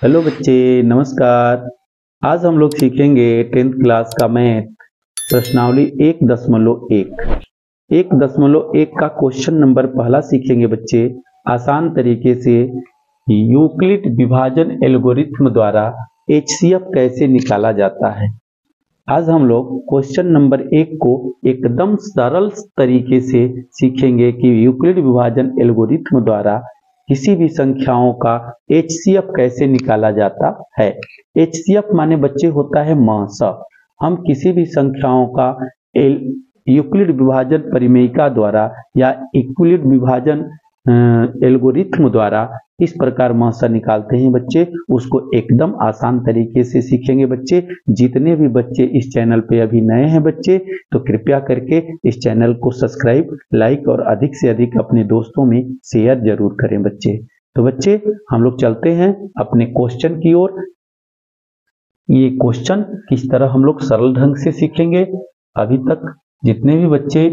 Hello बच्चे, नमस्कार। आज हम लोग सीखेंगे 10th क्लास का मैथ प्रश्नावली 1.1। 1.1 का क्वेश्चन नंबर पहला सीखेंगे बच्चे। आसान तरीके से यूक्लिड विभाजन एल्गोरिथ्म द्वारा HCF कैसे निकाला जाता है। आज हम लोग क्वेश्चन नंबर 1 को एकदम सरल तरीके से सीखेंगे कि यूक्लिड विभाजन एल्गोरिथ्म द्वारा किसी भी संख्याओं का HCF कैसे निकाला जाता है। HCF माने बच्चे होता है महसा। हम किसी भी संख्याओं का यूक्लिड विभाजन परिमेयिका द्वारा या यूक्लिड विभाजन एल्गोरिथ्म द्वारा इस प्रकार महसा निकालते हैं बच्चे। उसको एकदम आसान तरीके से सीखेंगे बच्चे। जितने भी बच्चे इस चैनल पे अभी नए हैं बच्चे, तो कृपया करके इस चैनल को सब्सक्राइब, लाइक और अधिक से अधिक अपने दोस्तों में शेयर जरूर करें बच्चे। तो बच्चे हम लोग चलते हैं अपने क्वेश्चन की ओर। ये क्वेश्चन किस तरह हम लोग सरल ढंग से सीखेंगे। अभी तक जितने भी बच्चे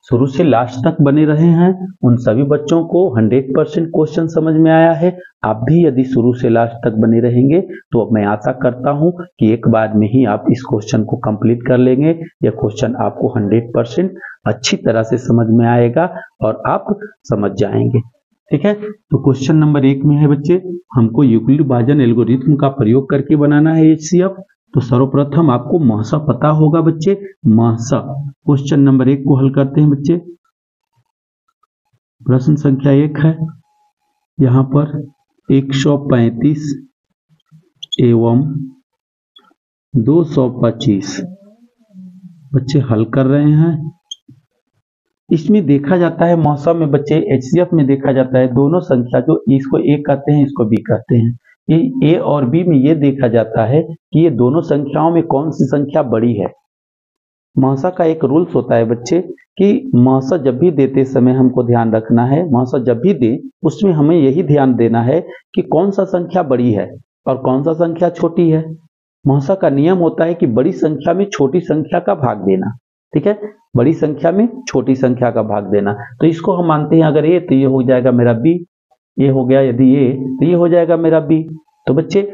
शुरू से लास्ट तक बने रहे हैं उन सभी बच्चों को 100% क्वेश्चन समझ में आया है। आप भी यदि शुरू से लास्ट तक बने रहेंगे तो मैं आशा करता हूं कि एक बार में ही आप इस क्वेश्चन को कंप्लीट कर लेंगे। यह क्वेश्चन आपको 100% अच्छी तरह से समझ में आएगा और आप समझ जाएंगे। ठीक है, तो क्वेश्चन नंबर 1 में है बच्चे, हमको यूक्लिड विभाजन एल्गोरिथ्म का प्रयोग करके बनाना है HCF। तो सर्वप्रथम आपको महसा पता होगा बच्चे, महसा। क्वेश्चन नंबर 1 को हल करते हैं बच्चे। प्रश्न संख्या 1 है, यहां पर 135 एवं 225 बच्चे हल कर रहे हैं। इसमें देखा जाता है महसा में बच्चे, HCF में देखा जाता है दोनों संख्या, जो इसको A कहते हैं इसको B कहते हैं, ये A और B में ये देखा जाता है कि ये दोनों संख्याओं में कौन सी संख्या बड़ी है। महसा का एक रूल्स होता है बच्चे कि महसा जब भी देते समय हमको ध्यान रखना है, महसा जब भी दे उसमें हमें यही ध्यान देना है कि कौन सा संख्या बड़ी है और कौन सा संख्या छोटी है। महसा का नियम होता है कि बड़ी संख्या में छोटी संख्या का भाग देना। ठीक है, बड़ी संख्या में छोटी संख्या का भाग देना। तो इसको हम मानते हैं अगर A तो ये हो जाएगा मेरा B, ये हो गया यदि A तो ये हो जाएगा मेरा B। तो बच्चे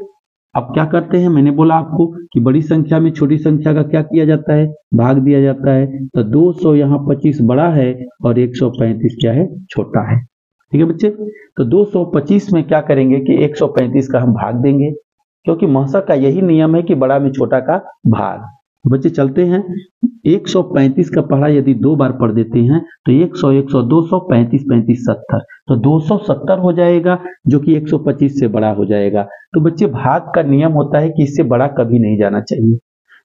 अब क्या करते हैं, मैंने बोला आपको कि बड़ी संख्या में छोटी संख्या का क्या किया जाता है, भाग दिया जाता है। तो 200 यहाँ 25 बड़ा है और 135 क्या है, छोटा है। ठीक है बच्चे, तो 225 में क्या करेंगे कि 135 का हम भाग देंगे, क्योंकि महसा का यही नियम है कि बड़ा में छोटा का भाग। बच्चे चलते हैं, 135 का पढ़ा यदि 2 बार पढ़ देते हैं तो 100 100 200 35 35 70, तो 270 हो जाएगा, जो कि 125 से बड़ा हो जाएगा। तो बच्चे भाग का नियम होता है कि इससे बड़ा कभी नहीं जाना चाहिए,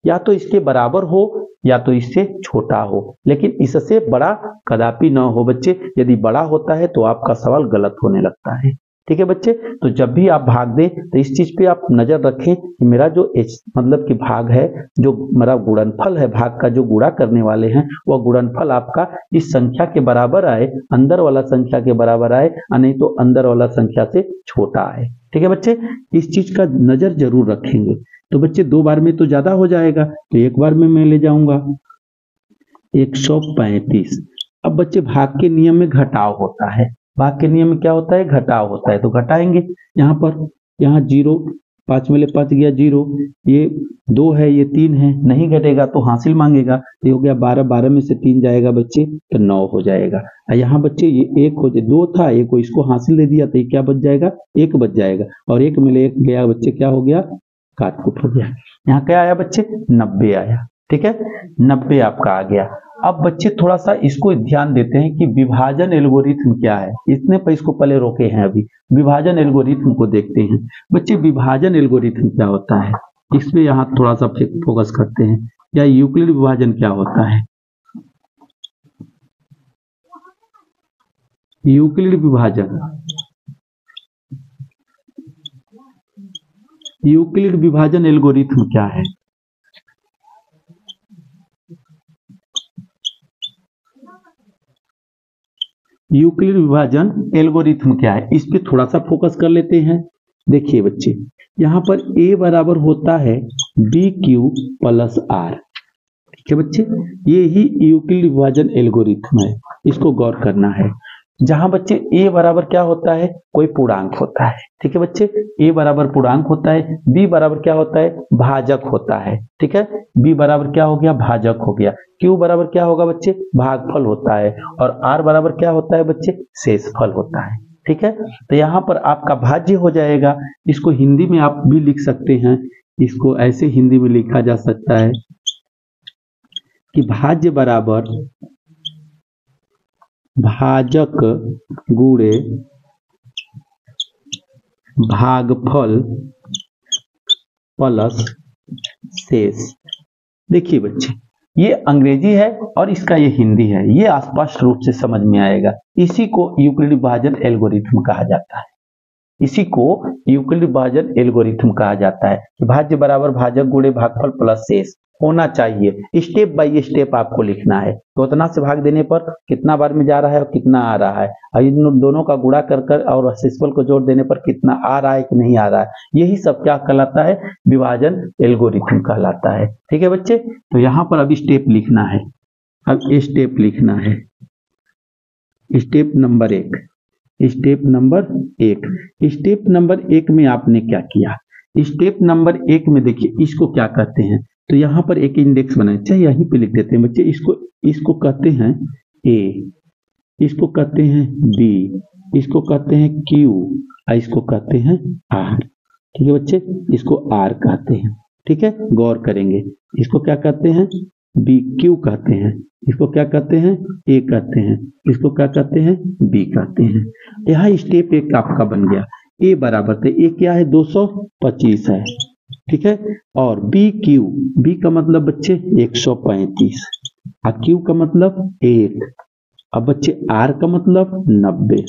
या तो इसके बराबर हो या तो इससे छोटा हो, लेकिन इससे बड़ा कदापि ना हो बच्चे। यदि बड़ा होता है तो आपका सवाल गलत होने लगता है। ठीक है बच्चे, तो जब भी आप भाग दें तो इस चीज पे आप नजर रखें कि मेरा जो मतलब कि भाग है, जो मेरा गुणनफल है, भाग का जो गुणा करने वाले हैं वह गुणनफल आपका इस संख्या के बराबर आए, अंदर वाला संख्या के बराबर आए, नहीं तो अंदर वाला संख्या से छोटा आए। ठीक है बच्चे, इस चीज का नजर जरूर रखेंगे। तो बच्चे 2 बार में तो ज्यादा हो जाएगा, तो 1 बार में मैं ले जाऊंगा 135। अब बच्चे भाग के नियम में घटाव होता है, भाग के नियम में क्या होता है, घटाव होता है। तो घटाएंगे यहाँ पर, यहाँ 0 5 में ले 5 गया 0, ये 2 है ये 3 है, नहीं घटेगा तो हासिल मांगेगा। ये हो गया 12, 12 में से 3 जाएगा बच्चे तो 9 हो जाएगा। यहाँ बच्चे ये 1 हो जाए, 2 था, 1 को इसको हासिल दे दिया तो ये क्या बच जाएगा, 1 बच जाएगा। और 1 में ले 1 गया बच्चे, क्या हो गया, काटकुट हो गया। यहाँ क्या आया बच्चे, 90 आया। ठीक है, 90 आपका आ गया। अब बच्चे थोड़ा सा इसको ध्यान देते हैं कि विभाजन एल्गोरिथ्म क्या है। इतने पर इसको पहले रोके हैं, अभी विभाजन एल्गोरिथ्म को देखते हैं। बच्चे विभाजन एल्गोरिथ्म क्या होता है, इस पे यहाँ थोड़ा सा फोकस करते हैं। या यूक्लिड विभाजन क्या होता है। यूक्लिड विभाजन, यूक्लिड विभाजन एल्गोरिथ्म क्या है। यूक्लिड विभाजन एल्गोरिथ्म क्या है, इस पे थोड़ा सा फोकस कर लेते हैं। देखिए बच्चे, यहाँ पर A बराबर होता है BQ प्लस R। ठीक है बच्चे, ये ही यूक्लिड विभाजन एल्गोरिथ्म है, इसको गौर करना है। जहां बच्चे a बराबर क्या होता है, कोई पूर्णांक होता है। ठीक है बच्चे, a बराबर पूर्णांक होता है, b बराबर क्या होता है, भाजक होता है। ठीक है, b बराबर क्या हो गया, भाजक हो गया। q बराबर क्या होगा बच्चे, भागफल होता है। और r बराबर क्या होता है बच्चे, शेषफल होता है। ठीक है, तो यहाँ पर आपका भाज्य हो जाएगा। इसको हिंदी में आप भी लिख सकते हैं, इसको ऐसे हिंदी में लिखा जा सकता है कि भाज्य बराबर भाजक गुणे भागफल प्लस शेष। देखिए बच्चे, ये अंग्रेजी है और इसका ये हिंदी है, ये स्पष्ट रूप से समझ में आएगा। इसी को यूक्लिड विभाजन एल्गोरिथम कहा जाता है। इसी को यूक्लिड विभाजन एल्गोरिथम कहा जाता है कि भाज्य बराबर भाजक गुणे भागफल प्लस शेष होना चाहिए। स्टेप बाय स्टेप आपको लिखना है। तो उतना से भाग देने पर कितना बार में जा रहा है और कितना आ रहा है, और इन दोनों का गुणा कर और शेषफल को जोड़ देने पर कितना आ रहा है कि नहीं आ रहा है, यही सब क्या कहलाता है, विभाजन एल्गोरिथम कहलाता है। ठीक है बच्चे, तो यहाँ पर अभी स्टेप लिखना है। अब स्टेप लिखना है, step number 1। Step number 1, step number 1 में आपने क्या किया, स्टेप नंबर 1 में देखिए इसको क्या कहते हैं। तो यहाँ पर एक इंडेक्स बनाए, चाहे यहीं पे लिख देते हैं बच्चे। इसको कहते हैं A, इसको कहते हैं B, इसको कहते हैं Q, और इसको कहते हैं R। ठीक है बच्चे, इसको R कहते हैं। ठीक है, गौर करेंगे। इसको क्या कहते हैं, BQ कहते हैं। इसको क्या कहते हैं, A कहते हैं। इसको क्या कहते हैं, B कहते हैं। यहाँ स्टेप 1 आपका बन गया। A बराबर थे, A क्या है, 225 है। ठीक है, और BQ, B का मतलब बच्चे 135, और Q का मतलब 1, अब बच्चे R का मतलब 90।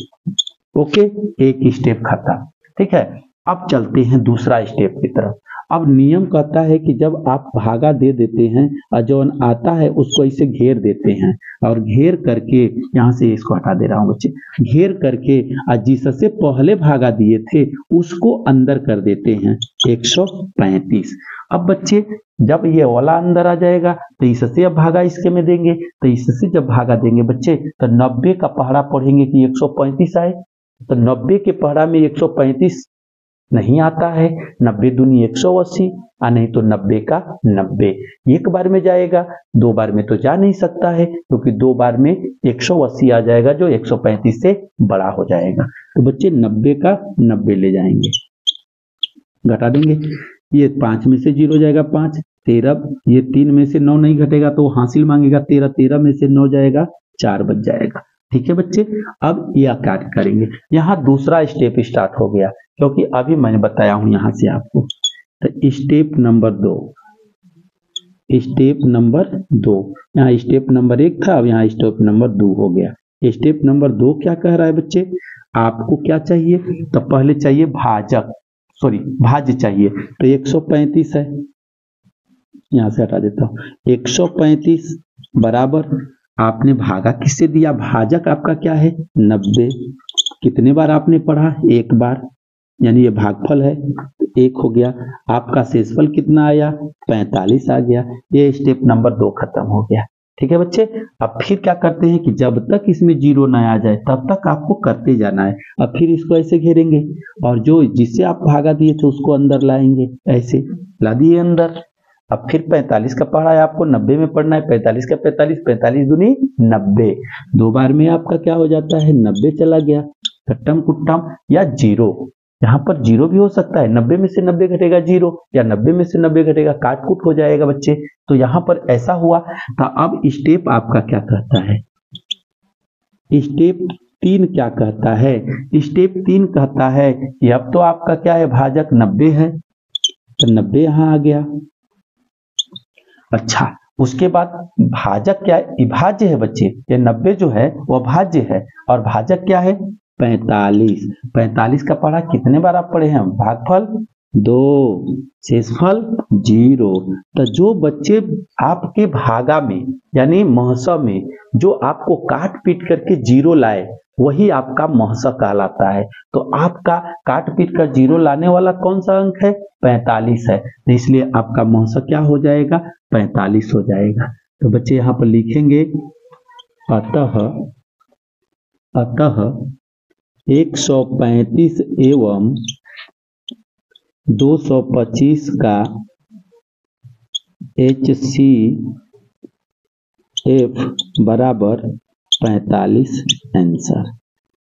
ओके, एक स्टेप खत्म। ठीक है, अब चलते हैं दूसरा स्टेप की तरफ। अब नियम कहता है कि जब आप भागा दे देते हैं और जो आता है उसको ऐसे घेर देते हैं, और घेर करके यहाँ से इसको हटा दे रहा हूँ बच्चे, घेर करके और जिससे पहले भागा दिए थे उसको अंदर कर देते हैं 135। अब बच्चे जब ये वाला अंदर आ जाएगा तो इससे अब भागा इसके में देंगे, तो इससे जब भागा देंगे बच्चे तो 90 का पहाड़ा पढ़ेंगे कि 135 आए। तो 90 के पहाड़ा में 135 नहीं आता है, 90 दूनी 180, और नहीं तो 90 का 90 एक बार में जाएगा, 2 बार में तो जा नहीं सकता है, क्योंकि 2 बार में 180 आ जाएगा जो 135 से बड़ा हो जाएगा। तो बच्चे 90 का 90 ले जाएंगे, घटा देंगे, ये 5 में से 0 जाएगा 5, 13, ये 3 में से 9 नहीं घटेगा तो हासिल मांगेगा 13, 13 में से 9 जाएगा 4 बच जाएगा। ठीक है बच्चे, अब यह कार्य करेंगे। यहाँ दूसरा स्टेप स्टार्ट हो गया, क्योंकि अभी मैंने बताया हूं यहाँ से आपको। तो स्टेप नंबर 2, स्टेप नंबर 2, यहाँ स्टेप नंबर 1 था, अब यहाँ स्टेप नंबर 2 हो गया। स्टेप नंबर 2 क्या कह रहा है बच्चे, आपको क्या चाहिए, तो पहले चाहिए भाज्य चाहिए। तो 135 है, यहां से हटा देता हूं, 135 बराबर आपने भागा किससे दिया, भाजक आपका क्या है 90। कितने बार आपने पढ़ा, 1 बार, यानी ये भागफल है, 1 हो गया। आपका शेषफल कितना आया, 45 आ गया। ये स्टेप नंबर 2 खत्म हो गया। ठीक है बच्चे, अब फिर क्या करते हैं कि जब तक इसमें 0 ना आ जाए तब तक आपको करते जाना है। अब फिर इसको ऐसे घेरेंगे और जो जिससे आप भागा दिए थे उसको अंदर लाएंगे, ऐसे ला दिए अंदर। अब फिर 45 का पढ़ा है आपको 90 में पढ़ना है, 45 का 45, 45 दूनी 90, 2 बार में आपका क्या हो जाता है 90 चला गया, कट्टम कुट्टम या 0। यहाँ पर 0 भी हो सकता है, 90 में से 90 घटेगा 0, या 90 में से 90 घटेगा काट कुट हो जाएगा बच्चे। तो यहाँ पर ऐसा हुआ। तो अब स्टेप आपका क्या कहता है, स्टेप 3 क्या कहता है, स्टेप 3 कहता है कि अब तो आपका क्या है, भाजक 90 है, तो 90 यहाँ आ गया। अच्छा, उसके बाद भाजक क्या है, विभाज्य है बच्चे, ये 90 जो है वह भाज्य है, और भाजक क्या है 45। 45 का पढ़ा कितने बार आप पढ़े हैं, भागफल 2, शेषफल 0। तो जो बच्चे आपके भागा में यानी महसा में जो आपको काट पीट करके 0 लाए वही आपका महसा कहलाता है। तो आपका काट पीट कर 0 लाने वाला कौन सा अंक है, 45 है, तो इसलिए आपका महसा क्या हो जाएगा, 45 हो जाएगा। तो बच्चे यहाँ पर लिखेंगे अतः 135 एवं 225 का HCF बराबर 45 आंसर।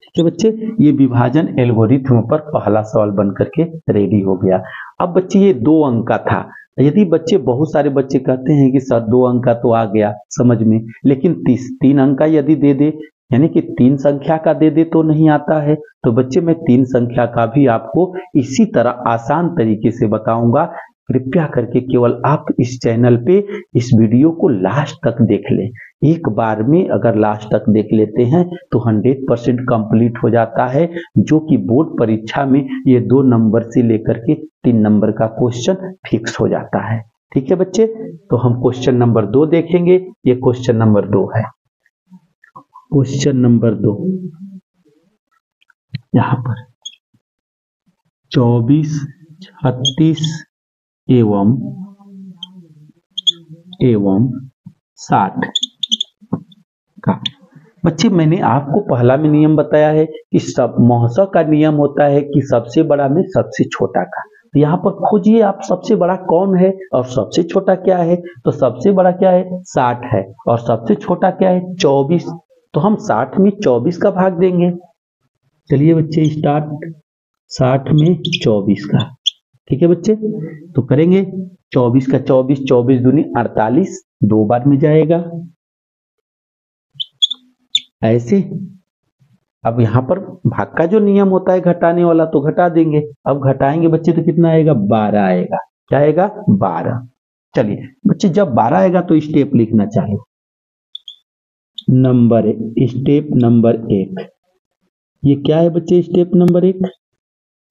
ठीक है बच्चे, ये विभाजन एल्गोरिथ्म पर पहला सवाल बन करके रेडी हो गया। अब बच्चे ये 2 अंक का था। यदि बच्चे, बहुत सारे बच्चे कहते हैं कि सर 2 अंक का तो आ गया समझ में, लेकिन 3 अंक का यदि दे दे, यानी कि 3 संख्या का दे दे तो नहीं आता है। तो बच्चे मैं 3 संख्या का भी आपको इसी तरह आसान तरीके से बताऊंगा। कृपया करके केवल आप इस चैनल पे इस वीडियो को लास्ट तक देख लें। एक बार में अगर लास्ट तक देख लेते हैं तो 100% कंप्लीट हो जाता है, जो कि बोर्ड परीक्षा में ये 2 नंबर से लेकर के 3 नंबर का क्वेश्चन फिक्स हो जाता है। ठीक है बच्चे, तो हम क्वेश्चन नंबर 2 देखेंगे। ये क्वेश्चन नंबर 2 है। क्वेश्चन नंबर 2 यहाँ पर 24, 36 एवं 60 का। बच्चे मैंने आपको पहला में नियम बताया है कि सब महोत्सव का नियम होता है कि सबसे बड़ा में सबसे छोटा का। तो यहाँ पर खोजिए आप सबसे बड़ा कौन है और सबसे छोटा क्या है। तो सबसे बड़ा क्या है 60 है और सबसे छोटा क्या है 24। तो हम 60 में 24 का भाग देंगे। चलिए बच्चे स्टार्ट। 60 में 24 का, ठीक है बच्चे, तो करेंगे 24 का 24, 24 दूनी 48, 2 बार में जाएगा ऐसे। अब यहाँ पर भाग का जो नियम होता है घटाने वाला, तो घटा देंगे। अब घटाएंगे बच्चे तो कितना आएगा 12 आएगा। क्या आएगा 12। चलिए बच्चे जब 12 आएगा तो स्टेप लिखना चाहिए। स्टेप नंबर 1, ये क्या है बच्चे स्टेप नंबर 1,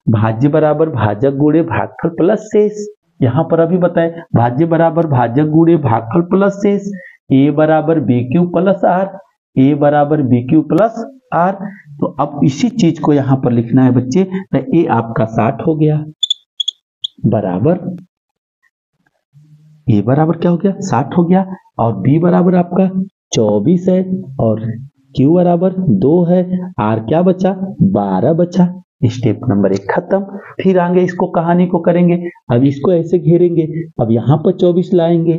भाज्य बराबर भाजक गुणे भागफल प्लस शेष। यहाँ पर अभी बताए भाज्य बराबर भाजक गुणे भागफल प्लस शेष। ए बराबर बी क्यू प्लस आर, ए बराबर बी क्यू प्लस आर। तो अब इसी चीज को यहाँ पर लिखना है बच्चे। तो ए आपका 60 हो गया, बराबर ए बराबर क्या हो गया 60 हो गया, और बी बराबर आपका 24 है, और क्यू बराबर 2 है, आर क्या बचा 12 बचा। स्टेप नंबर 1 खत्म। फिर आगे इसको कहानी को करेंगे। अब इसको ऐसे घेरेंगे, अब यहाँ पर 24 लाएंगे।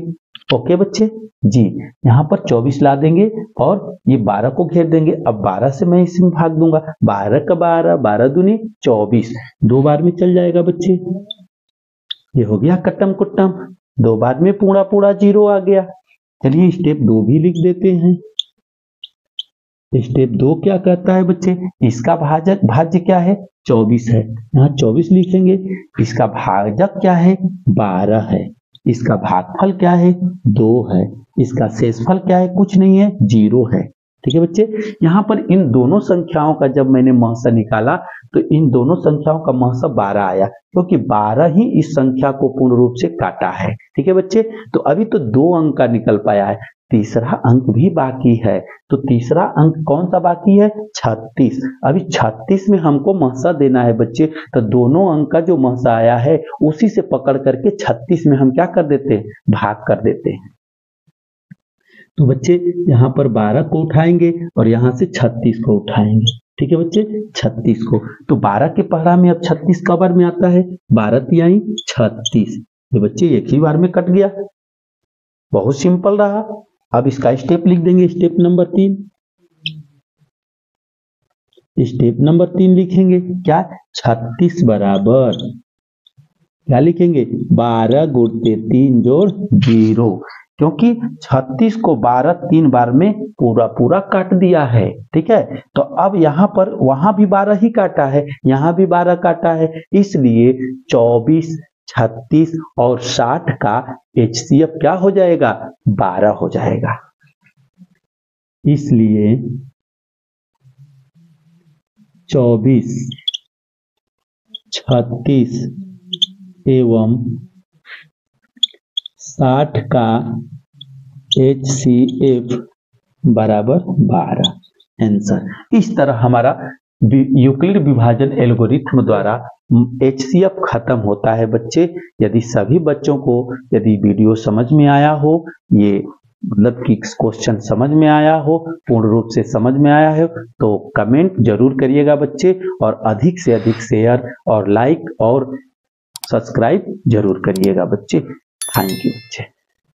ओके बच्चे जी, यहाँ पर 24 ला देंगे और ये 12 को घेर देंगे। अब 12 से मैं इसमें भाग दूंगा, 12 का 12, 12 दूनी 24, 2 बार में चल जाएगा बच्चे। ये हो गया कट्टम कुट्टम, 2 बार में पूरा पूरा 0 आ गया। चलिए स्टेप 2 भी लिख देते हैं। स्टेप 2 क्या कहता है बच्चे, इसका भाज्य क्या है 24 है, यहाँ 24 लिखेंगे। इसका भाजक क्या है 12 है, इसका भागफल क्या है 2 है, इसका शेषफल क्या है कुछ नहीं है 0 है। ठीक है बच्चे, यहाँ पर इन दोनों संख्याओं का जब मैंने महसा निकाला तो इन दोनों संख्याओं का महसा 12 आया, क्योंकि 12 ही इस संख्या को पूर्ण रूप से काटा है। ठीक है बच्चे, तो अभी तो 2 अंक का निकल पाया है, तीसरा अंक भी बाकी है। तो तीसरा अंक कौन सा बाकी है 36। अभी 36 में हमको महसा देना है बच्चे। तो दोनों अंक का जो महसा आया है उसी से पकड़ करके 36 में हम क्या कर देते हैं भाग कर देते हैं। तो बच्चे यहाँ पर 12 को उठाएंगे और यहाँ से 36 को उठाएंगे। ठीक है बच्चे 36 को, तो 12 के पहला में अब 36 कब बार में आता है 12 तिहाई 36। ये बच्चे एक ही बार में कट गया, बहुत सिंपल रहा। अब इसका स्टेप लिख देंगे, स्टेप नंबर 3। स्टेप नंबर 3 लिखेंगे क्या 36 बराबर क्या लिखेंगे 12 गुणते 3 जोड़ 0, क्योंकि 36 को 12 3 बार में पूरा पूरा काट दिया है। ठीक है, तो अब यहाँ पर वहां भी 12 ही काटा है, यहाँ भी 12 काटा है, इसलिए 24, 36 और 60 का HCF क्या हो जाएगा 12 हो जाएगा। इसलिए 24, 36 एवं 60 का HCF बराबर 12 आंसर। इस तरह हमारा यूक्लिड विभाजन एल्गोरिथ्म द्वारा HCF खत्म होता है बच्चे। यदि सभी बच्चों को यदि वीडियो समझ में आया हो, ये मतलब कि क्वेश्चन समझ में आया हो, पूर्ण रूप से समझ में आया हो तो कमेंट जरूर करिएगा बच्चे, और अधिक से अधिक शेयर और लाइक और सब्सक्राइब जरूर करिएगा बच्चे। थैंक यू बच्चे।